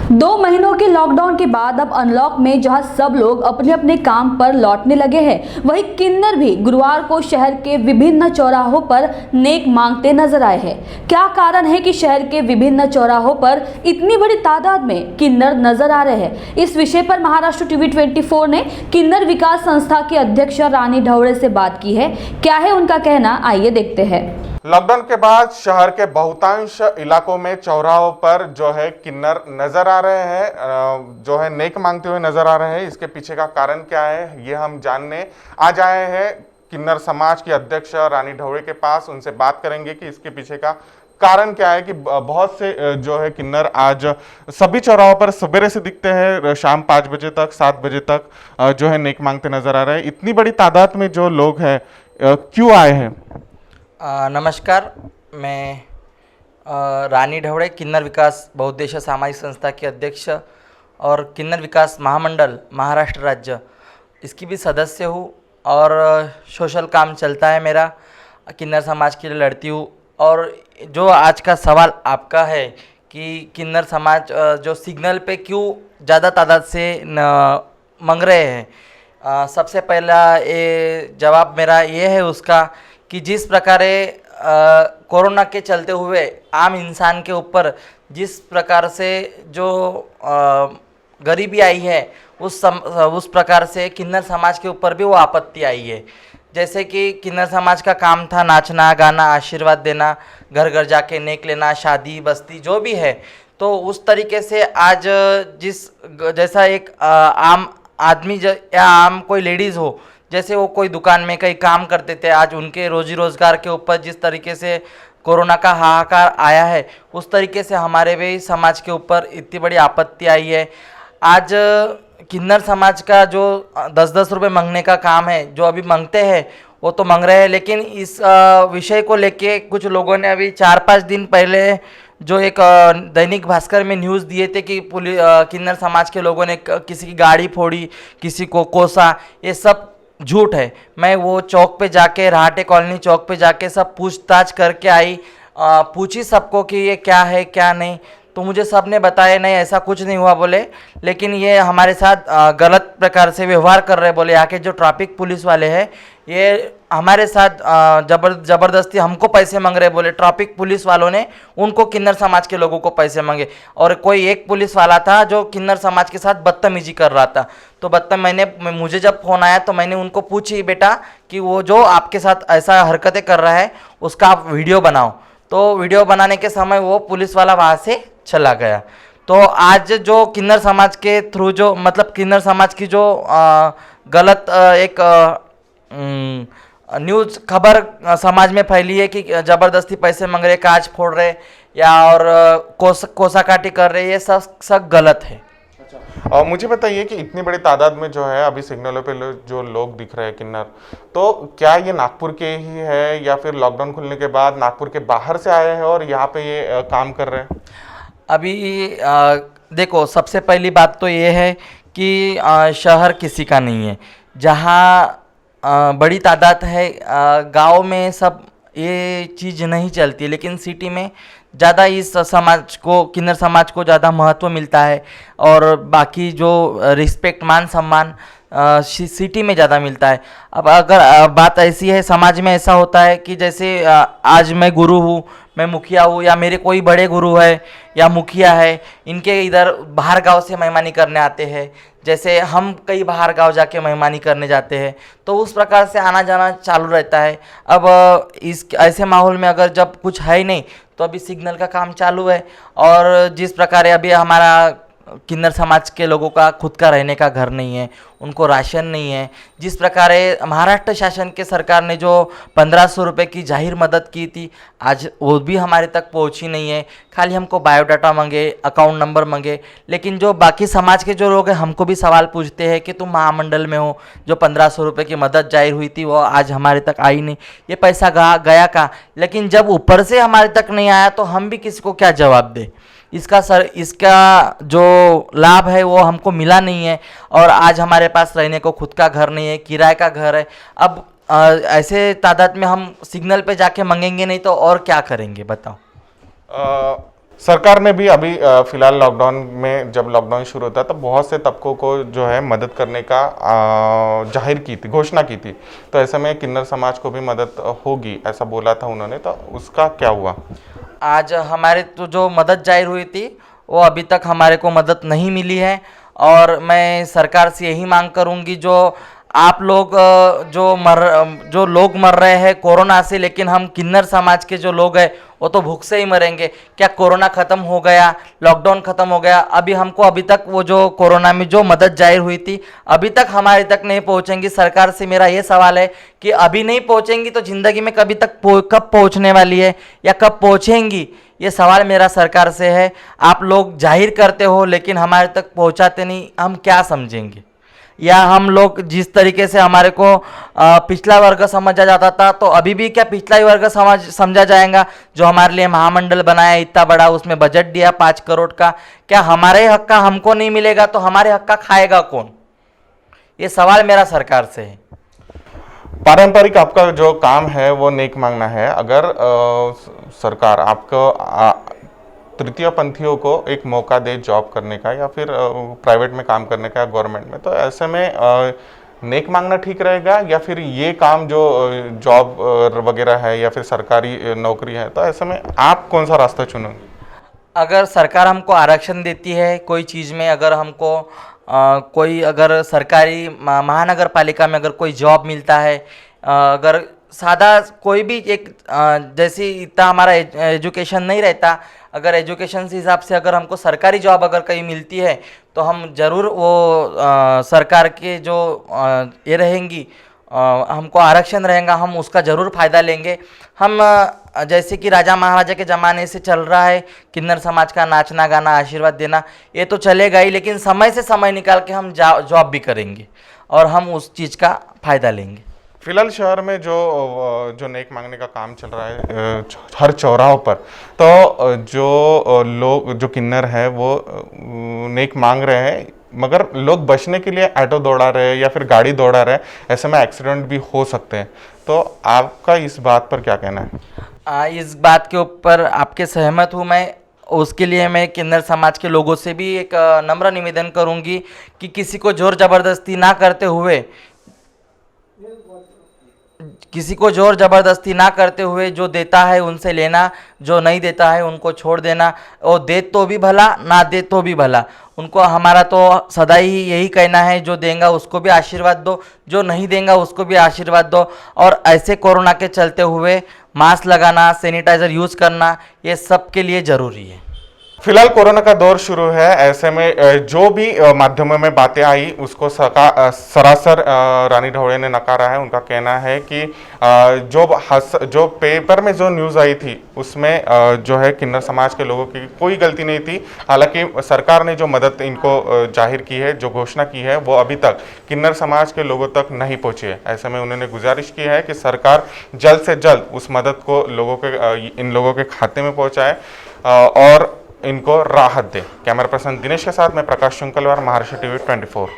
2 महीनों के लॉकडाउन के बाद अब अनलॉक में जहां सब लोग अपने अपने काम पर लौटने लगे हैं, वहीं किन्नर भी गुरुवार को शहर के विभिन्न चौराहों पर नेक मांगते नजर आए हैं। क्या कारण है कि शहर के विभिन्न चौराहों पर इतनी बड़ी तादाद में किन्नर नजर आ रहे हैं? इस विषय पर महाराष्ट्र टीवी 24 ने किन्नर विकास संस्था की अध्यक्ष रानी ढवड़े से बात की है। क्या है उनका कहना, आइए देखते हैं। लॉकडाउन के बाद शहर के बहुतांश इलाकों में चौराहों पर जो है किन्नर नजर आ रहे हैं, जो है नेक मांगते हुए नजर आ रहे हैं। इसके पीछे का कारण क्या है, ये हम जानने आज आए हैं किन्नर समाज की अध्यक्ष रानी ढवड़े के पास। उनसे बात करेंगे कि इसके पीछे का कारण क्या है कि बहुत से जो है किन्नर आज सभी चौराहों पर सवेरे से दिखते हैं, शाम 5 बजे तक 7 बजे तक जो है नेक मांगते नजर आ रहे हैं। इतनी बड़ी तादाद में जो लोग हैं क्यों आए हैं? नमस्कार, मैं रानी ढवड़े किन्नर विकास बहुउद्देशीय सामाजिक संस्था के अध्यक्ष और किन्नर विकास महामंडल महाराष्ट्र राज्य इसकी भी सदस्य हूँ और सोशल काम चलता है मेरा, किन्नर समाज के लिए लड़ती हूँ। और जो आज का सवाल आपका है कि किन्नर समाज जो सिग्नल पे क्यों ज़्यादा तादाद से मांग रहे हैं, सबसे पहला ये जवाब मेरा ये है उसका कि जिस प्रकार कोरोना के चलते हुए आम इंसान के ऊपर जिस प्रकार से जो गरीबी आई है उस प्रकार से किन्नर समाज के ऊपर भी वो आपत्ति आई है। जैसे कि किन्नर समाज का काम था नाचना गाना, आशीर्वाद देना, घर घर जाके नेक लेना, शादी बस्ती जो भी है, तो उस तरीके से आज जैसा एक आम आदमी या आम कोई लेडीज़ हो, जैसे वो कोई दुकान में कहीं काम करते थे, आज उनके रोजी रोज़गार के ऊपर जिस तरीके से कोरोना का हाहाकार आया है उस तरीके से हमारे भी समाज के ऊपर इतनी बड़ी आपत्ति आई है। आज किन्नर समाज का जो 10-10 रुपये मांगने का काम है, जो अभी मांगते हैं वो तो मांग रहे हैं, लेकिन इस विषय को लेके कुछ लोगों ने अभी 4-5 दिन पहले जो एक दैनिक भास्कर में न्यूज़ दिए थे कि किन्नर समाज के लोगों ने किसी की गाड़ी फोड़ी, किसी को कोसा, ये सब झूठ है। मैं वो चौक पे जाके, राहटे कॉलोनी चौक पे जाके सब पूछताछ करके आई, पूछी सबको कि ये क्या है क्या नहीं, तो मुझे सब ने बताया नहीं ऐसा कुछ नहीं हुआ बोले, लेकिन ये हमारे साथ गलत प्रकार से व्यवहार कर रहे बोले। यहाँ के जो ट्रैफिक पुलिस वाले हैं ये हमारे साथ ज़बरदस्ती हमको पैसे मांग रहे बोले। ट्रैफिक पुलिस वालों ने उनको किन्नर समाज के लोगों को पैसे मांगे, और कोई एक पुलिस वाला था जो किन्नर समाज के साथ बदतमीजी कर रहा था। तो मुझे जब फ़ोन आया तो मैंने उनको पूछी, बेटा कि वो जो आपके साथ ऐसा हरकतें कर रहा है उसका आप वीडियो बनाओ। तो वीडियो बनाने के समय वो पुलिस वाला वहाँ से चला गया। तो आज जो किन्नर समाज के थ्रू जो मतलब किन्नर समाज की जो गलत एक न्यूज़ खबर समाज में फैली है कि ज़बरदस्ती पैसे मांग रहे, कांच फोड़ रहे या और कोसाकाटी कर रहे, ये सब गलत है। अच्छा, मुझे बताइए कि इतनी बड़ी तादाद में जो है अभी सिग्नलों पे जो लोग दिख रहे हैं किन्नर, तो क्या ये नागपुर के ही है या फिर लॉकडाउन खुलने के बाद नागपुर के बाहर से आए हैं और यहाँ पे ये काम कर रहे हैं? अभी देखो, सबसे पहली बात तो ये है कि शहर किसी का नहीं है। जहाँ बड़ी तादाद है, गांव में सब ये चीज़ नहीं चलती, लेकिन सिटी में ज़्यादा इस समाज को, किन्नर समाज को ज़्यादा महत्व मिलता है, और बाकी जो रिस्पेक्ट मान सम्मान सिटी में ज़्यादा मिलता है। अब अगर बात ऐसी है, समाज में ऐसा होता है कि जैसे आज मैं गुरु हूँ, मैं मुखिया हूँ, या मेरे कोई बड़े गुरु है या मुखिया है, इनके इधर बाहर गांव से मेहमानी करने आते हैं, जैसे हम कई बाहर गांव जाके मेहमानी करने जाते हैं, तो उस प्रकार से आना जाना चालू रहता है। अब इस ऐसे माहौल में अगर जब कुछ है ही नहीं, तो अभी सिग्नल का काम चालू है, और जिस प्रकार अभी हमारा किन्नर समाज के लोगों का खुद का रहने का घर नहीं है, उनको राशन नहीं है, जिस प्रकार महाराष्ट्र शासन के सरकार ने जो 1500 रुपये की जाहिर मदद की थी, आज वो भी हमारे तक पहुंची नहीं है। खाली हमको बायोडाटा मांगे, अकाउंट नंबर मांगे, लेकिन जो बाकी समाज के जो लोग हैं हमको भी सवाल पूछते हैं कि तुम महामंडल में हो, जो 1500 रुपये की मदद जाहिर हुई थी वो आज हमारे तक आई नहीं, ये पैसा गया कहाँ? लेकिन जब ऊपर से हमारे तक नहीं आया तो हम भी किसी को क्या जवाब दें? इसका जो लाभ है वो हमको मिला नहीं है, और आज हमारे पास रहने को खुद का घर नहीं है, किराए का घर है। अब ऐसे तादाद में हम सिग्नल पे जाके मांगेंगे नहीं तो और क्या करेंगे, बताओ। सरकार ने भी अभी फिलहाल लॉकडाउन में, जब लॉकडाउन शुरू होता तब बहुत से तबकों को जो है मदद करने का जाहिर की थी, घोषणा की थी। तो ऐसे में किन्नर समाज को भी मदद होगी ऐसा बोला था उन्होंने, तो उसका क्या हुआ? आज हमारे तो जो मदद जाहिर हुई थी वो अभी तक हमारे को मदद नहीं मिली है। और मैं सरकार से यही मांग करूंगी, जो आप लोग जो लोग मर रहे हैं कोरोना से, लेकिन हम किन्नर समाज के जो लोग हैं वो तो भूख से ही मरेंगे। क्या कोरोना ख़त्म हो गया, लॉकडाउन ख़त्म हो गया, अभी तक वो जो कोरोना में जो मदद जाहिर हुई थी अभी तक हमारे तक नहीं पहुंचेंगी। सरकार से मेरा ये सवाल है कि अभी नहीं पहुंचेंगी तो ज़िंदगी में कब पहुंचने वाली है या कब पहुंचेंगी, ये सवाल मेरा सरकार से है। आप लोग जाहिर करते हो लेकिन हमारे तक पहुंचाते नहीं, हम क्या समझेंगे? या हम लोग जिस तरीके से हमारे को पिछला वर्ग समझा जाता था, तो अभी भी क्या पिछला ही वर्ग समझा जाएगा? जो हमारे लिए महामंडल बनाया इतना बड़ा, उसमें बजट दिया 5 करोड़ का, क्या हमारे हक का हमको नहीं मिलेगा तो हमारे हक का खाएगा कौन? ये सवाल मेरा सरकार से है। पारंपरिक आपका जो काम है वो नेक मांगना है। अगर सरकार आपको तृतीय पंथियों को एक मौका दे जॉब करने का, या फिर प्राइवेट में काम करने का, गवर्नमेंट में, तो ऐसे में नेक मांगना ठीक रहेगा, या फिर ये काम जो जॉब वगैरह है या फिर सरकारी नौकरी है, तो ऐसे में आप कौन सा रास्ता चुनोगे? अगर सरकार हमको आरक्षण देती है कोई चीज़ में, अगर हमको कोई अगर सरकारी महानगर पालिका में अगर कोई जॉब मिलता है, अगर सादा कोई भी एक जैसे इतना हमारा एजुकेशन नहीं रहता, अगर एजुकेशन के हिसाब से अगर हमको सरकारी जॉब अगर कहीं मिलती है तो हम ज़रूर वो सरकार के जो ये रहेंगी, हमको आरक्षण रहेगा, हम उसका ज़रूर फ़ायदा लेंगे। हम जैसे कि राजा महाराजा के ज़माने से चल रहा है किन्नर समाज का नाचना गाना आशीर्वाद देना, ये तो चलेगा ही, लेकिन समय से समय निकाल के हम जॉब भी करेंगे और हम उस चीज़ का फ़ायदा लेंगे। फिलहाल शहर में जो नेक मांगने का काम चल रहा है हर चौराहों पर, तो जो लोग जो किन्नर है वो नेक मांग रहे हैं, मगर लोग बचने के लिए ऑटो दौड़ा रहे हैं या फिर गाड़ी दौड़ा रहे हैं, ऐसे में एक्सीडेंट भी हो सकते हैं। तो आपका इस बात पर क्या कहना है? इस बात के ऊपर आपके सहमत हूँ मैं। उसके लिए मैं किन्नर समाज के लोगों से भी एक नम्र निवेदन करूँगी कि किसी को जोर ज़बरदस्ती ना करते हुए जो देता है उनसे लेना, जो नहीं देता है उनको छोड़ देना। और दे तो भी भला, ना दे तो भी भला, उनको हमारा तो सदा ही यही कहना है, जो देगा उसको भी आशीर्वाद दो, जो नहीं देगा उसको भी आशीर्वाद दो। और ऐसे कोरोना के चलते हुए मास्क लगाना, सैनिटाइज़र यूज़ करना, ये सब के लिए ज़रूरी है। फिलहाल कोरोना का दौर शुरू है, ऐसे में जो भी माध्यमों में बातें आई उसको सरासर रानी ढौड़े ने नकारा है। उनका कहना है कि जो पेपर में जो न्यूज़ आई थी उसमें जो है किन्नर समाज के लोगों की कोई गलती नहीं थी। हालांकि सरकार ने जो मदद इनको जाहिर की है, जो घोषणा की है, वो अभी तक किन्नर समाज के लोगों तक नहीं पहुंची है। ऐसे में उन्होंने गुजारिश की है कि सरकार जल्द से जल्द उस मदद को इन लोगों के खाते में पहुँचाए और इनको राहत दे। कैमरा पर्सन दिनेश के साथ मैं प्रकाश शुंकलवार, महाराष्ट्र टीवी 24।